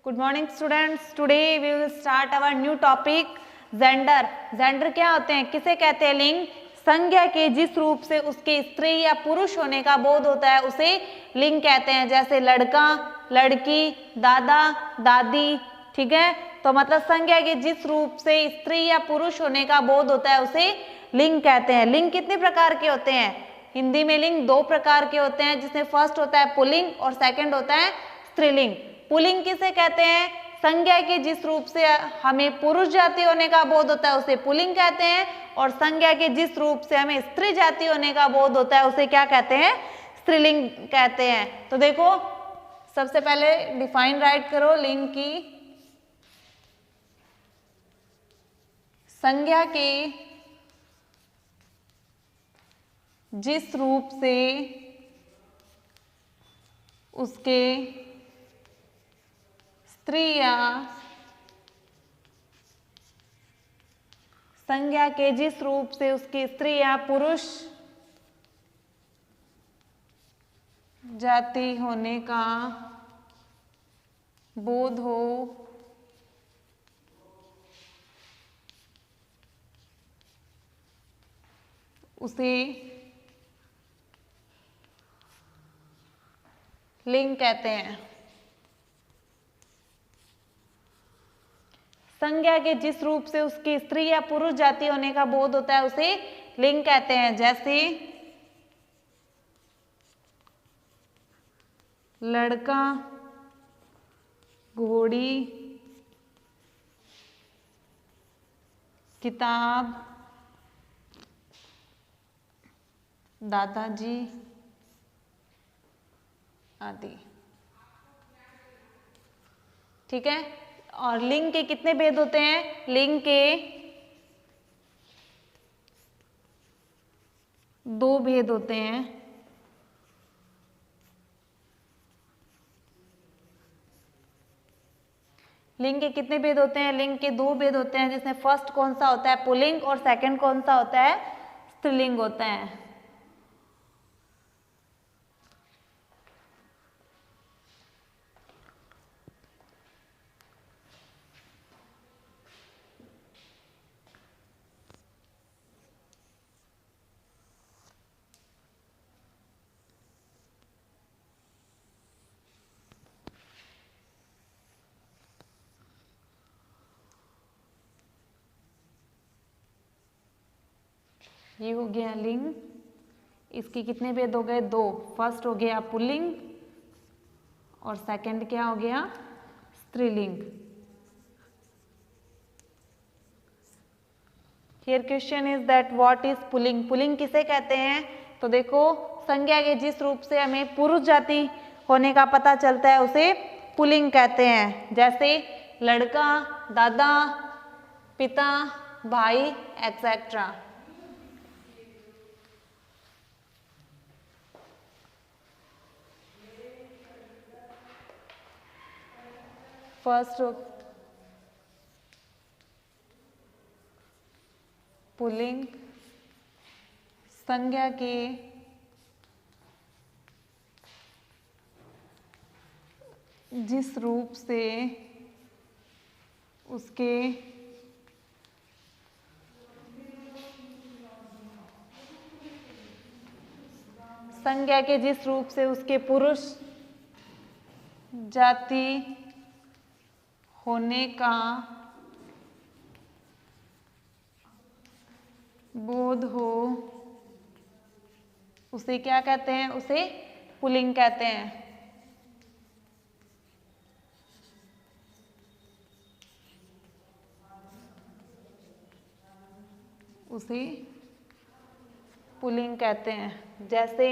Good morning students, today we will start our new topic gender. Gender क्या होते हैं, किसे कहते हैं? लिंग। संज्ञा के जिस रूप से उसके स्त्री या पुरुष होने का बोध होता है उसे लिंग कहते हैं। जैसे लड़का, लड़की, दादा, दादी। ठीक है, तो मतलब संज्ञा के जिस रूप से स्त्री या पुरुष होने का बोध होता है उसे लिंग कहते हैं। लिंग कितने प्रकार के होते हैं? हिंदी में लिंग दो प्रकार के होते हैं, जिसमें फर्स्ट होता है पुल्लिंग और सेकंड होता है स्त्रीलिंग। पुल्लिंग किसे कहते हैं? संज्ञा के जिस रूप से हमें पुरुष जाति होने का बोध होता है उसे पुल्लिंग कहते हैं, और संज्ञा के जिस रूप से हमें स्त्री जाति होने का बोध होता है उसे क्या कहते हैं? स्त्रीलिंग कहते हैं। तो देखो, सबसे पहले डिफाइन राइट करो लिंग की। संज्ञा के जिस रूप से उसके स्त्री या संज्ञा के जिस रूप से उसकी स्त्री या पुरुष जाति होने का बोध हो उसे लिंग कहते हैं। संज्ञा के जिस रूप से उसकी स्त्री या पुरुष जाति होने का बोध होता है उसे लिंग कहते हैं। जैसे लड़का, घोड़ी, किताब, दादाजी आदि। ठीक है, और लिंग के कितने भेद होते हैं? लिंग के दो भेद होते हैं। लिंग के कितने भेद होते हैं? लिंग के दो भेद होते हैं, जिसमें फर्स्ट कौन सा होता है? पुल्लिंग, और सेकंड कौन सा होता है? स्त्रीलिंग होता है। ये हो गया लिंग। इसके कितने भेद हो गए? दो। फर्स्ट हो गया पुल्लिंग और सेकंड क्या हो गया? स्त्रीलिंग। Here question is that what is pulling? Pulling किसे कहते हैं? तो देखो, संज्ञा के जिस रूप से हमें पुरुष जाति होने का पता चलता है उसे पुल्लिंग कहते हैं। जैसे लड़का, दादा, पिता, भाई, एक्सेट्रा। फर्स्ट पुल्लिंग संज्ञा के जिस रूप से उसके संज्ञा के जिस रूप से उसके पुरुष जाति होने का बोध हो उसे क्या कहते हैं? उसे पुल्लिंग कहते हैं। उसे पुल्लिंग कहते हैं। जैसे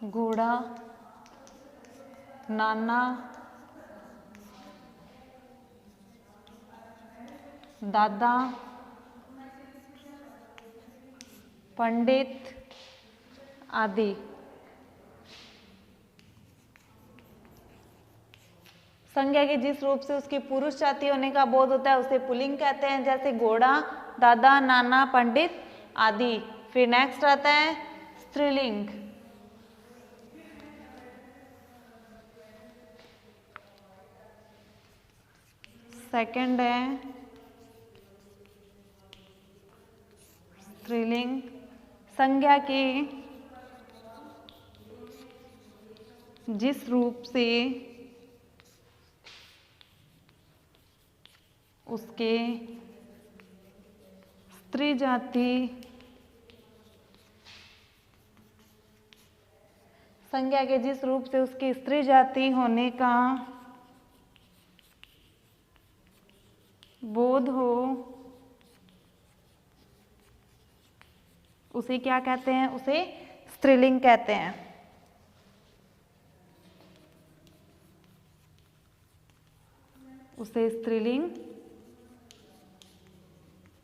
घोड़ा, नाना, दादा, पंडित आदि। संज्ञा के जिस रूप से उसकी पुरुष जाति होने का बोध होता है उसे पुल्लिंग कहते हैं। जैसे घोड़ा, दादा, नाना, पंडित आदि। फिर नेक्स्ट आता है स्त्रीलिंग। सेकंड है स्त्रीलिंग। संज्ञा के जिस रूप से उसके स्त्री जाति संज्ञा के जिस रूप से उसकी स्त्री जाति होने का बोध हो उसे क्या कहते हैं? उसे स्त्रीलिंग कहते हैं। उसे स्त्रीलिंग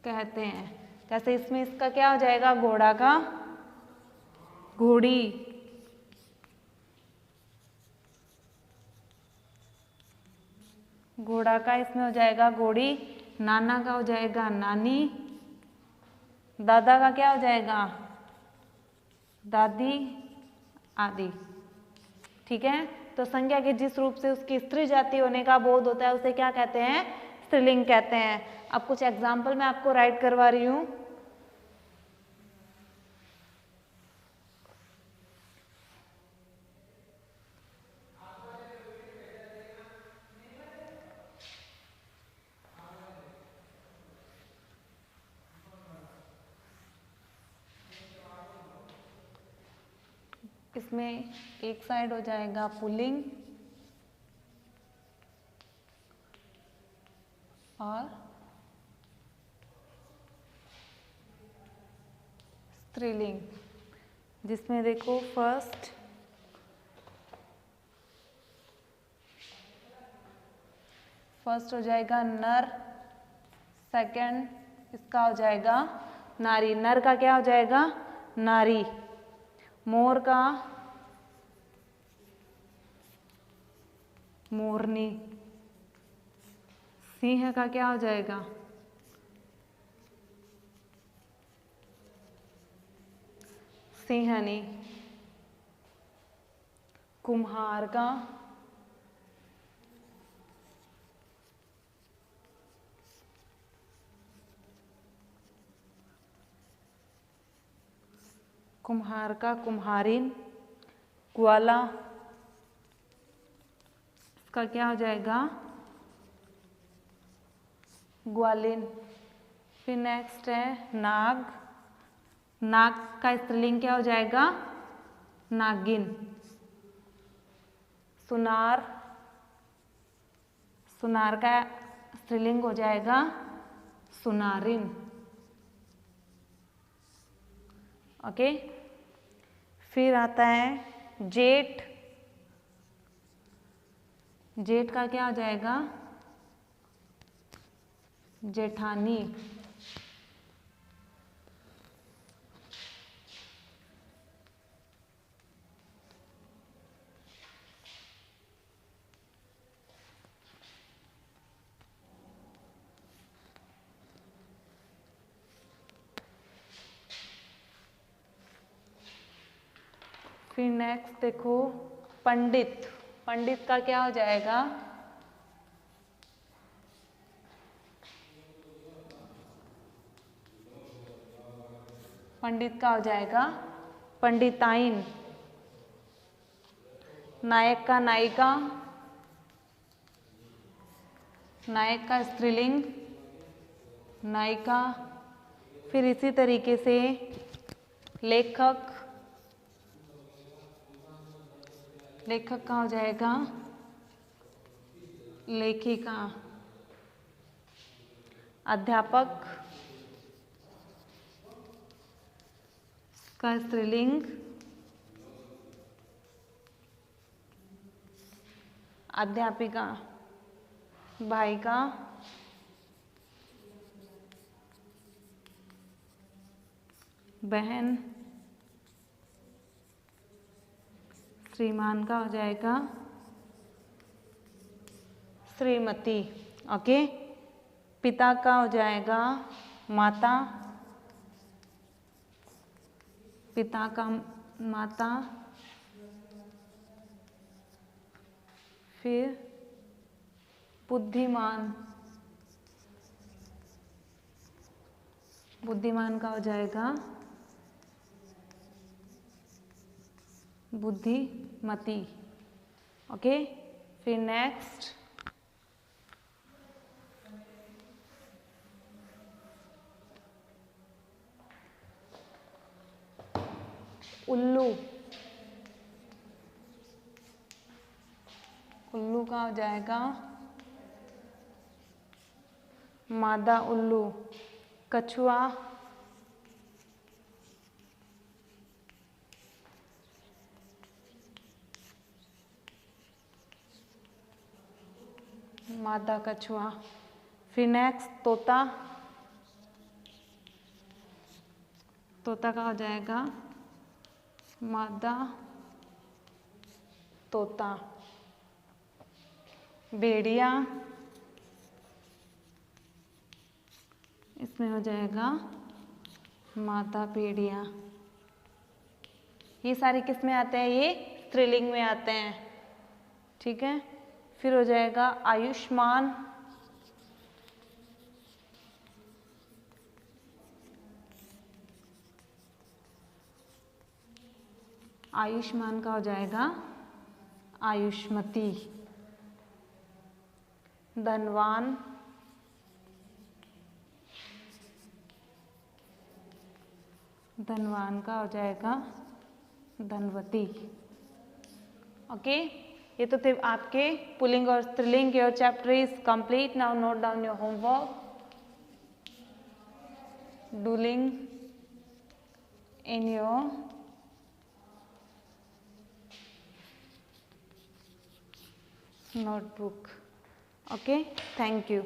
कहते हैं। जैसे इसमें इसका क्या हो जाएगा? घोड़ा का घोड़ी, घोड़ा का इसमें हो जाएगा घोड़ी, नाना का हो जाएगा नानी, दादा का क्या हो जाएगा? दादी आदि। ठीक है, तो संज्ञा के जिस रूप से उसकी स्त्री जाति होने का बोध होता है उसे क्या कहते हैं? स्त्रीलिंग कहते हैं। अब कुछ एग्जाम्पल मैं आपको राइट करवा रही हूं। इसमें एक साइड हो जाएगा पुल्लिंग और स्त्रीलिंग, जिसमें देखो फर्स्ट हो जाएगा नर, सेकंड इसका हो जाएगा नारी। नर का क्या हो जाएगा? नारी। मोर का मोरनी। सिंह का क्या हो जाएगा? सिंहनी। कुम्हार का कुम्हारिन। ग्वाला इसका क्या हो जाएगा? ग्वालिन। फिर नेक्स्ट है नाग। नाग का स्त्रीलिंग क्या हो जाएगा? नागिन। सुनार, सुनार का स्त्रीलिंग हो जाएगा सुनारिन। ओके, फिर आता है जेठ। जेठ का क्या हो जाएगा? जेठानी। फिर नेक्स्ट देखो पंडित। पंडित का क्या हो जाएगा? पंडित का हो जाएगा पंडिताइन। नायक का नायिका। नायक का स्त्रीलिंग नायिका। फिर इसी तरीके से लेखक। लेखक का हो जाएगा लेखिका। अध्यापक का स्त्रीलिंग अध्यापिका। भाई का बहन। श्रीमान का हो जाएगा श्रीमती। ओके, पिता का हो जाएगा माता। पिता का माता। फिर बुद्धिमान बुद्धिमान का हो जाएगा बुद्धिमती। ओके, फिर नेक्स्ट उल्लू। उल्लू का हो जाएगा मादा उल्लू। कछुआ, मादा कछुआ। फिर नेक्स्ट तोता। तोता का हो जाएगा मादा तोता। भेड़िया, इसमें हो जाएगा मादा भेड़िया। ये सारे किस में आते हैं? ये स्त्रीलिंग में आते हैं। ठीक है, फिर हो जाएगा आयुष्मान। आयुष्मान का हो जाएगा आयुष्मती। धनवान, धनवान का हो जाएगा धनवती। ओके, ये तो थे आपके पुल्लिंग और स्त्रीलिंग। Your chapter is complete. Now note down your homework. डूलिंग in your notebook. Okay, thank you.